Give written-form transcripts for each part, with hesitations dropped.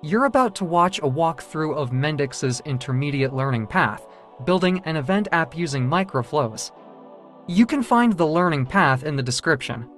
You're about to watch a walkthrough of Mendix's intermediate learning path, building an event app using Microflows. You can find the learning path in the description.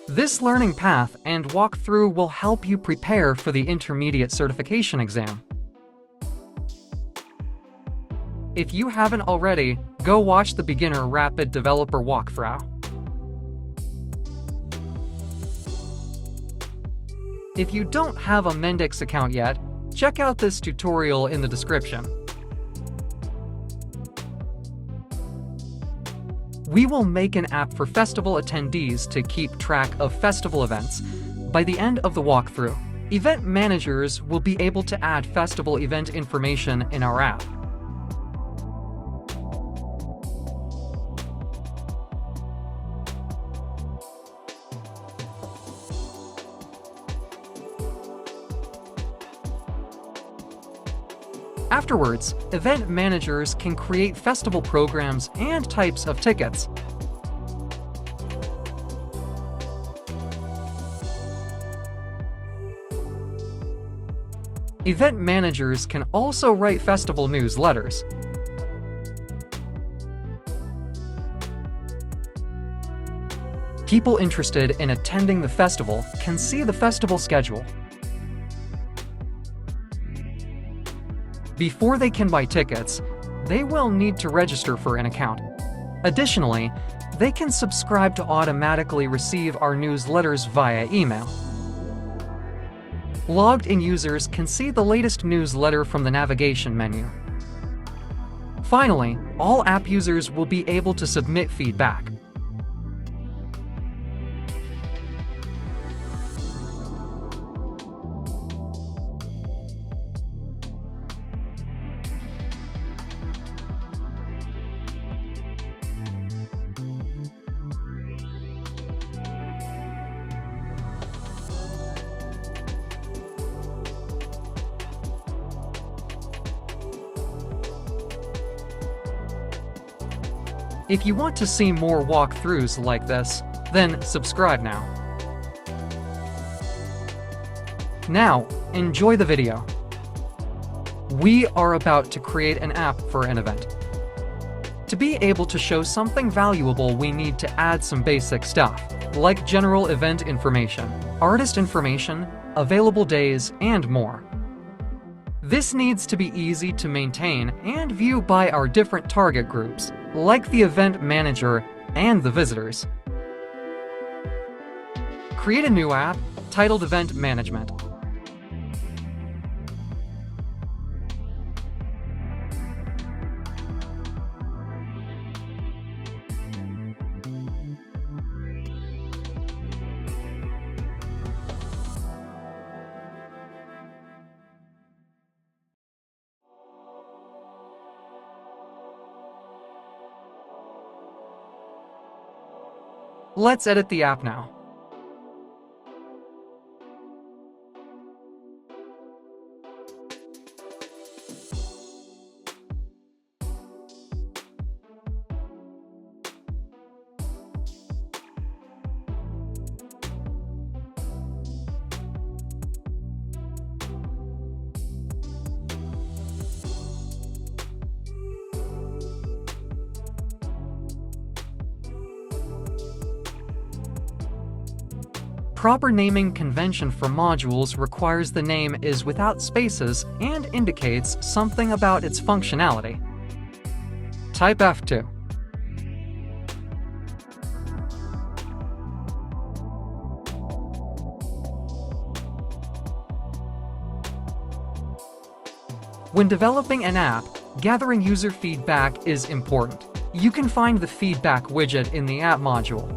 This learning path and walkthrough will help you prepare for the intermediate certification exam. If you haven't already, go watch the beginner rapid developer walkthrough. If you don't have a Mendix account yet, check out this tutorial in the description. We will make an app for festival attendees to keep track of festival events. By the end of the walkthrough, event managers will be able to add festival event information in our app. Afterwards, event managers can create festival programs and types of tickets. Event managers can also write festival newsletters. People interested in attending the festival can see the festival schedule. Before they can buy tickets, they will need to register for an account. Additionally, they can subscribe to automatically receive our newsletters via email. Logged-in users can see the latest newsletter from the navigation menu. Finally, all app users will be able to submit feedback. If you want to see more walkthroughs like this, then subscribe now. Now, enjoy the video. We are about to create an app for an event. To be able to show something valuable, we need to add some basic stuff, like general event information, artist information, available days, and more. This needs to be easy to maintain and view by our different target groups, like the event manager and the visitors. Create a new app titled Event Management. Let's edit the app now. Proper naming convention for modules requires the name is without spaces and indicates something about its functionality. Type F2. When developing an app, gathering user feedback is important. You can find the feedback widget in the app module.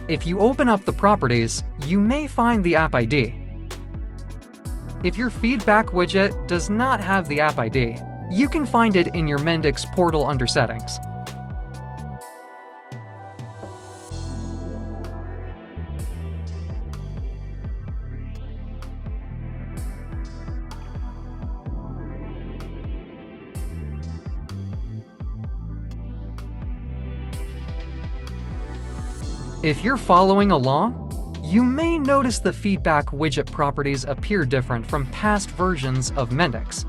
If you open up the properties, you may find the app ID. If your feedback widget does not have the app ID, you can find it in your Mendix portal under Settings. If you're following along, you may notice the feedback widget properties appear different from past versions of Mendix.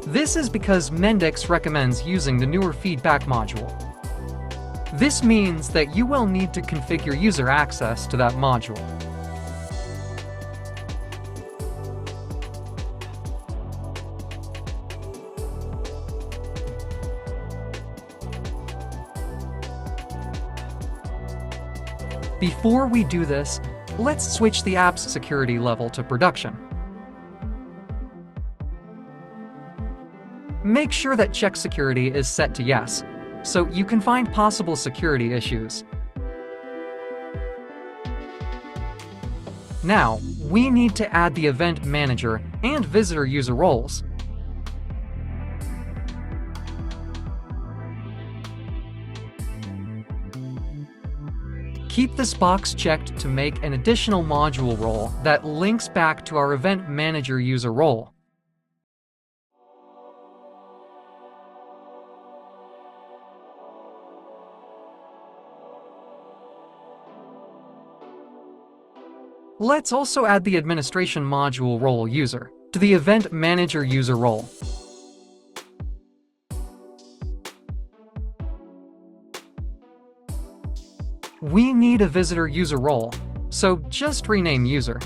This is because Mendix recommends using the newer feedback module. This means that you will need to configure user access to that module. Before we do this, let's switch the app's security level to production. Make sure that Check Security is set to Yes, so you can find possible security issues. Now, we need to add the Event Manager and Visitor User roles. Keep this box checked to make an additional module role that links back to our Event Manager user role. Let's also add the Administration module role user to the Event Manager user role. We need a Visitor user role, so just rename User.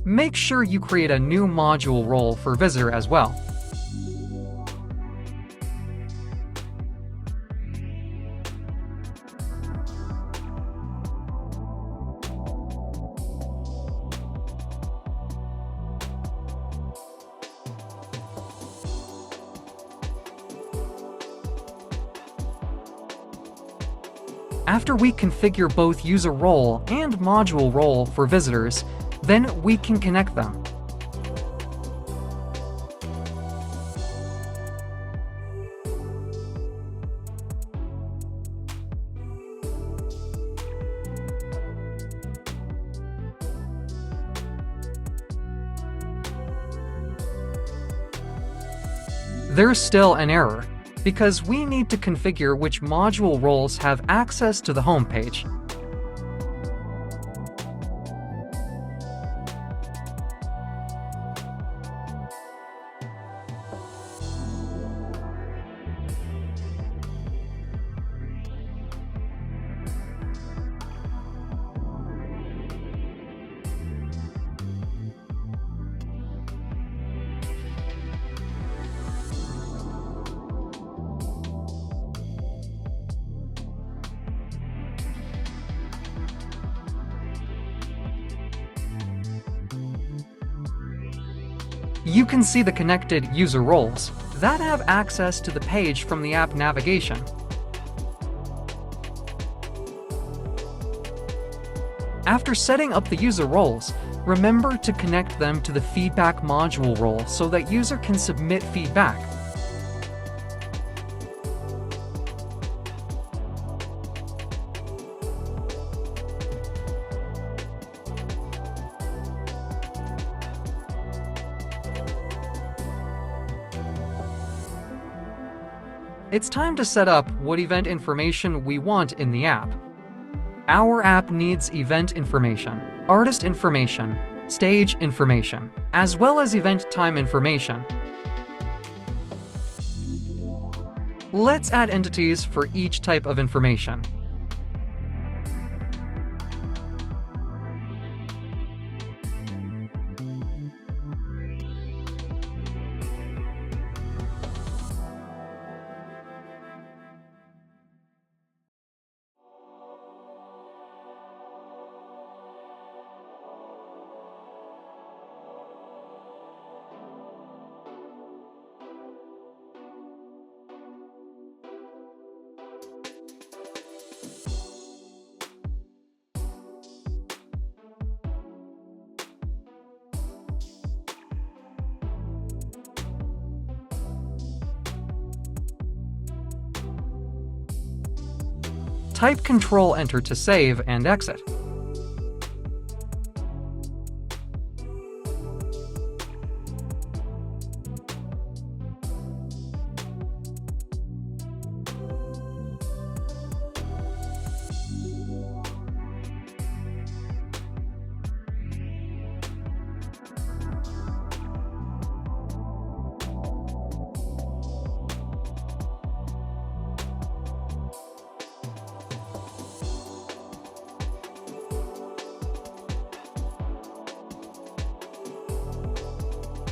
Make sure you create a new module role for Visitor as well. After we configure both user role and module role for visitors, then we can connect them. There's still an error, because we need to configure which module roles have access to the home page. You can see the connected user roles that have access to the page from the app navigation. After setting up the user roles, remember to connect them to the feedback module role so that user can submit feedback. It's time to set up what event information we want in the app. Our app needs event information, artist information, stage information, as well as event time information. Let's add entities for each type of information. Type Ctrl-Enter to save and exit.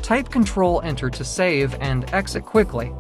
Type Ctrl-Enter to save and exit quickly.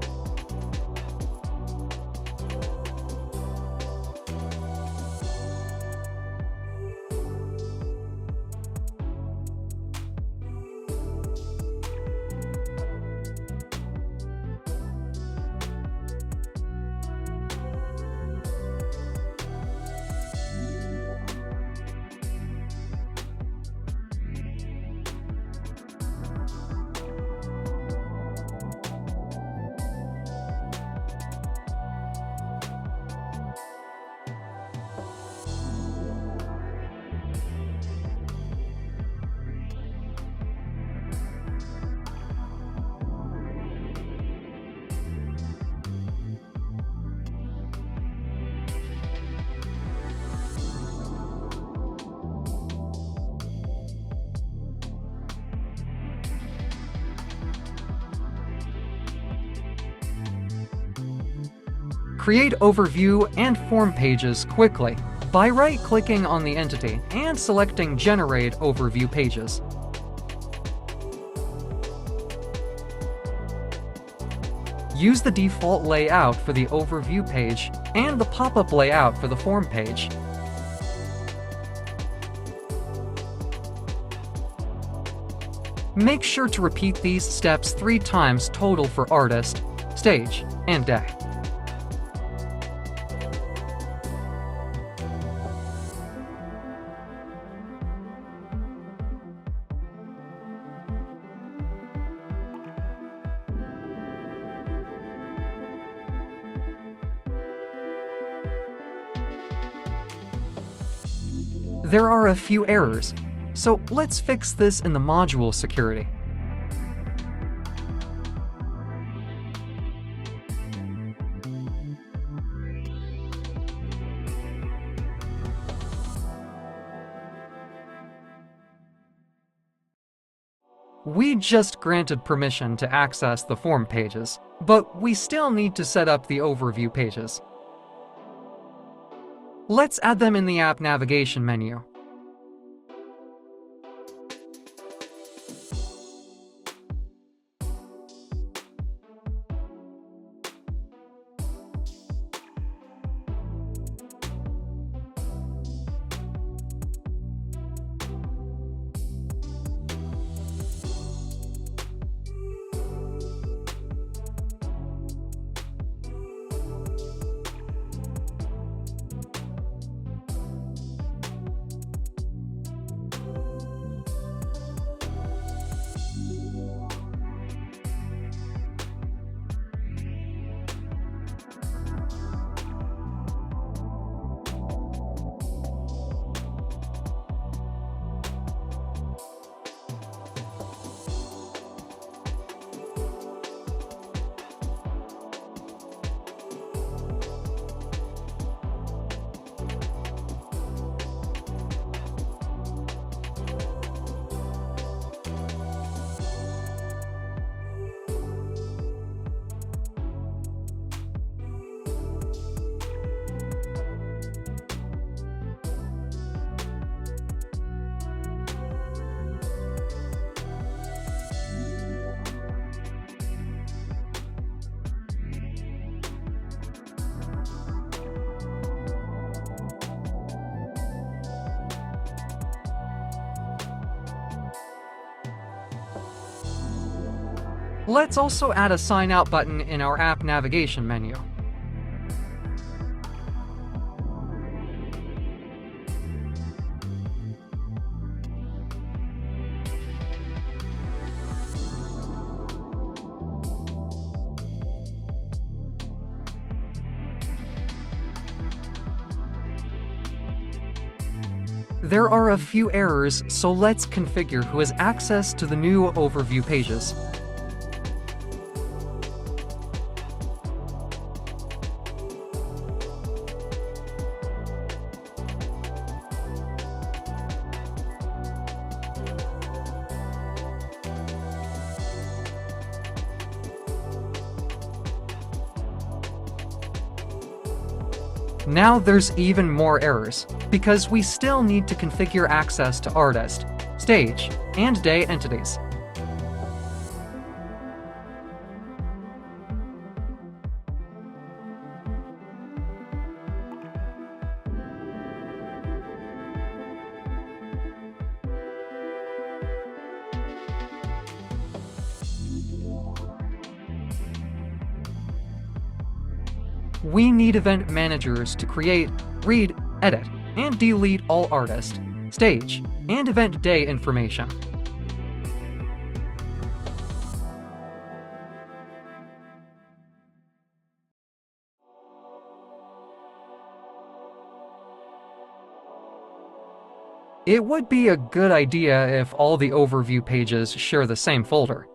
Create overview and form pages quickly by right-clicking on the entity and selecting Generate Overview Pages. Use the default layout for the overview page and the pop-up layout for the form page. Make sure to repeat these steps 3 times total for artist, stage, and day. There are a few errors, so let's fix this in the module security. We just granted permission to access the form pages, but we still need to set up the overview pages. Let's add them in the app navigation menu. Let's also add a Sign Out button in our app navigation menu. There are a few errors, so let's configure who has access to the new overview pages. Now there's even more errors, because we still need to configure access to artist, stage, and day entities. We need event managers to create, read, edit, and delete all artist, stage, and event day information. It would be a good idea if all the overview pages share the same folder.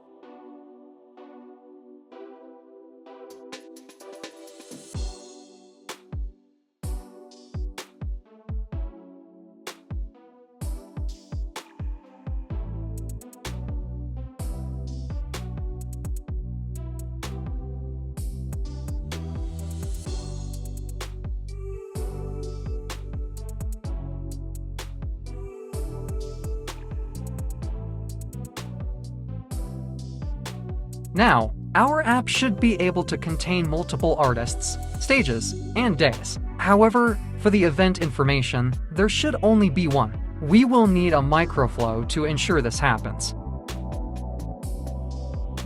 Now, our app should be able to contain multiple artists, stages, and days. However, for the event information, there should only be one. We will need a microflow to ensure this happens.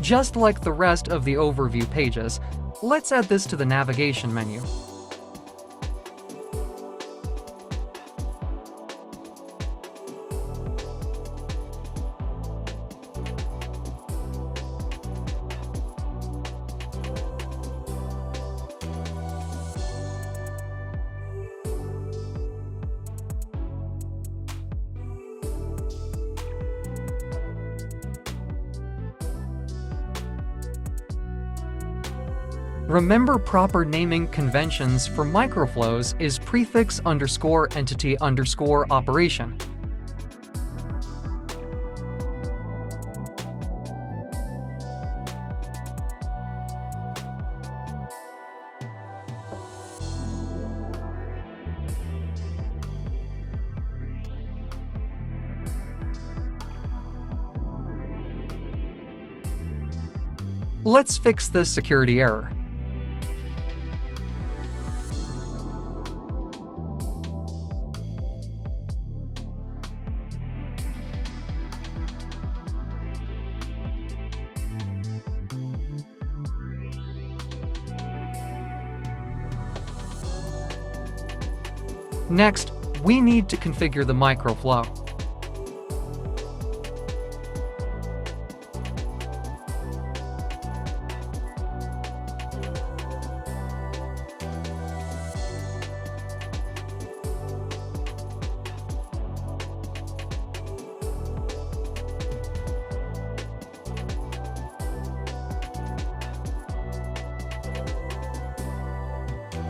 Just like the rest of the overview pages, let's add this to the navigation menu. Remember, proper naming conventions for microflows is prefix underscore entity underscore operation. Let's fix this security error. Next, we need to configure the microflow.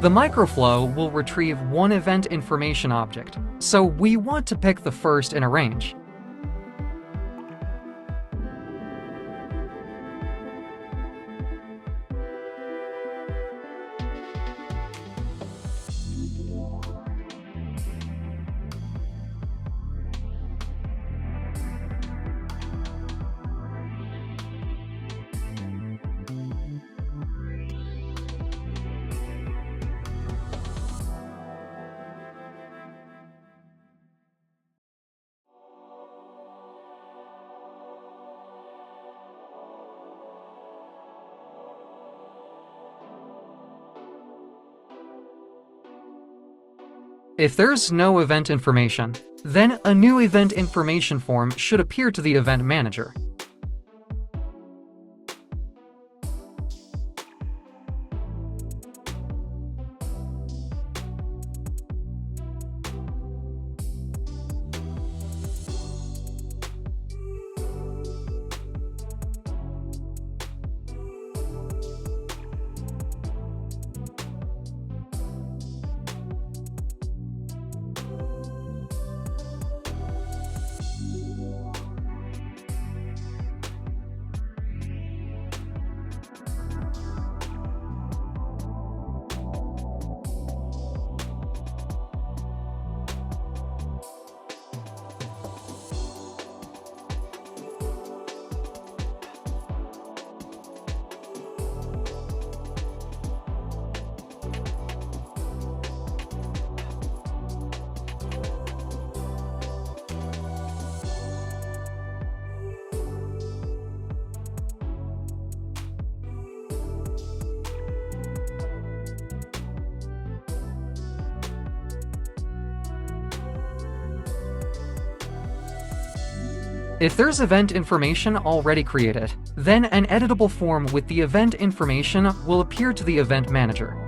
The microflow will retrieve one event information object, so we want to pick the first in a range. If there's no event information, then a new event information form should appear to the event manager. If there's event information already created, then an editable form with the event information will appear to the event manager.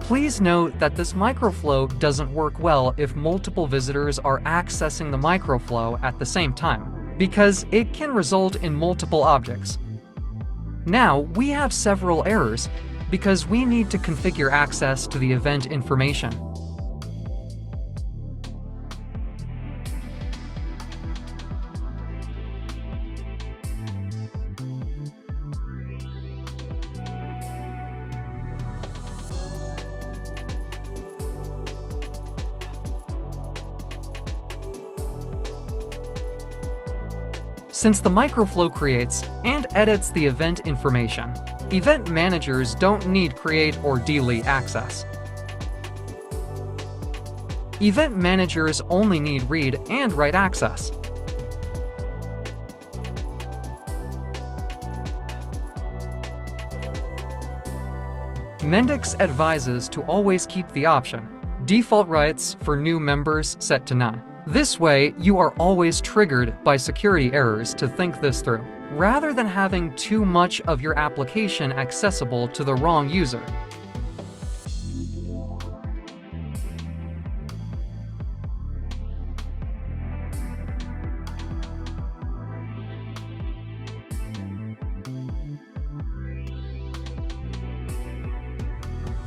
Please note that this microflow doesn't work well if multiple visitors are accessing the microflow at the same time, because it can result in multiple objects. Now, we have several errors because we need to configure access to the event information. Since the microflow creates and edits the event information, event managers don't need create or delete access. Event managers only need read and write access. Mendix advises to always keep the option default rights for new members set to none. This way, you are always triggered by security errors to think this through, rather than having too much of your application accessible to the wrong user.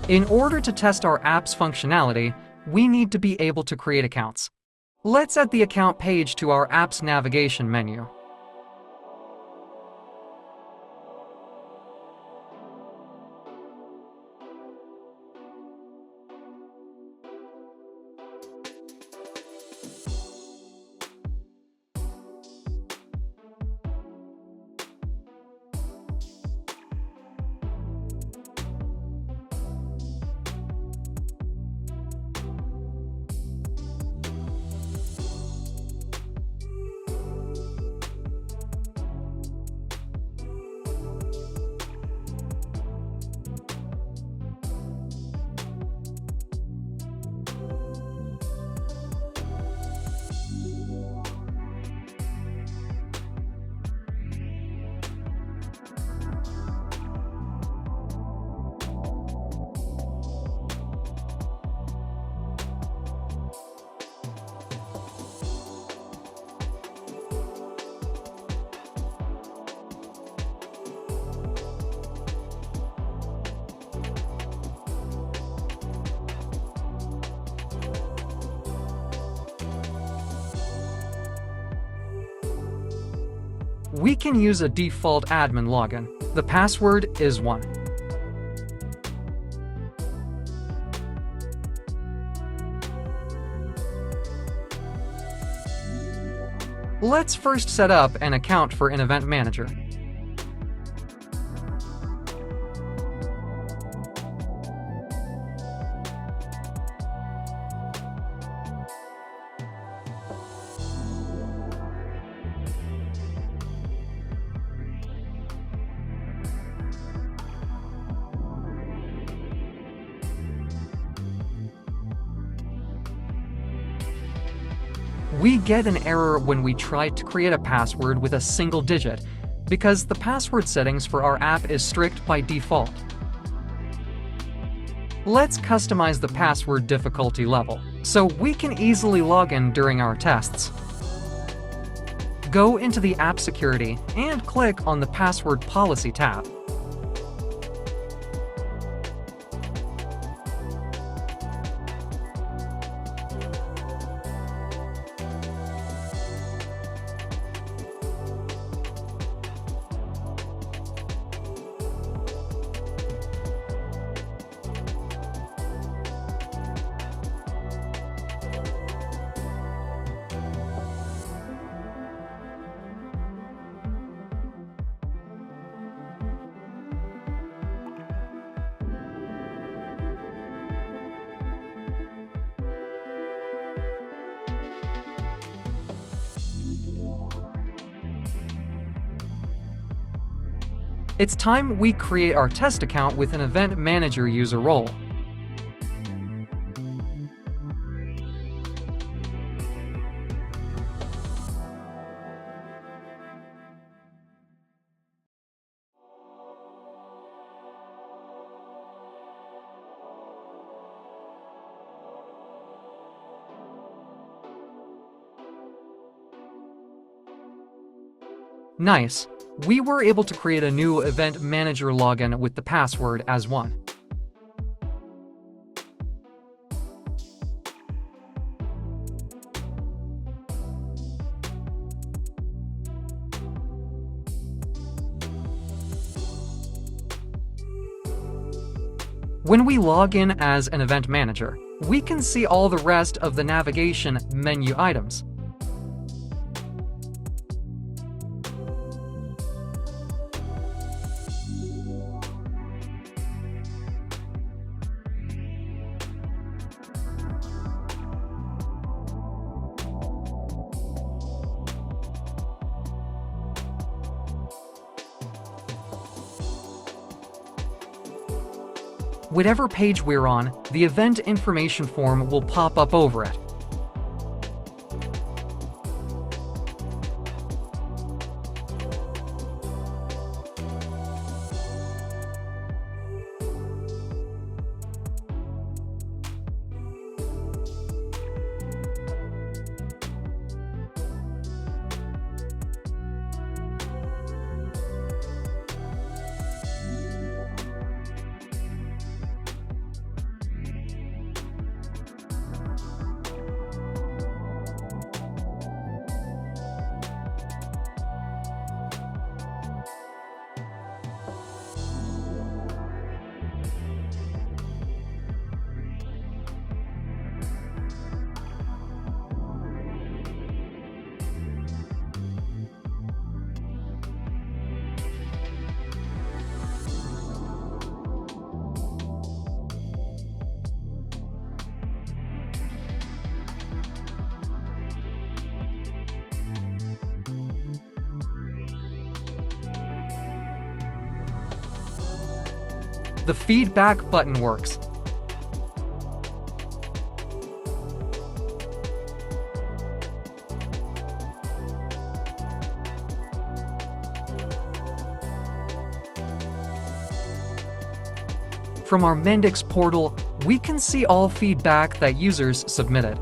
In order to test our app's functionality, we need to be able to create accounts. Let's add the account page to our app's navigation menu. We can use a default admin login. The password is 1. Let's first set up an account for an event manager. We get an error when we try to create a password with a single digit, because the password settings for our app is strict by default. Let's customize the password difficulty level, so we can easily log in during our tests. Go into the App Security and click on the Password Policy tab. It's time we create our test account with an Event Manager user role. Nice! We were able to create a new Event Manager login with the password as one. When we log in as an event manager, we can see all the rest of the navigation menu items. Whatever page we're on, the event information form will pop up over it. The feedback button works. From our Mendix portal, we can see all feedback that users submitted.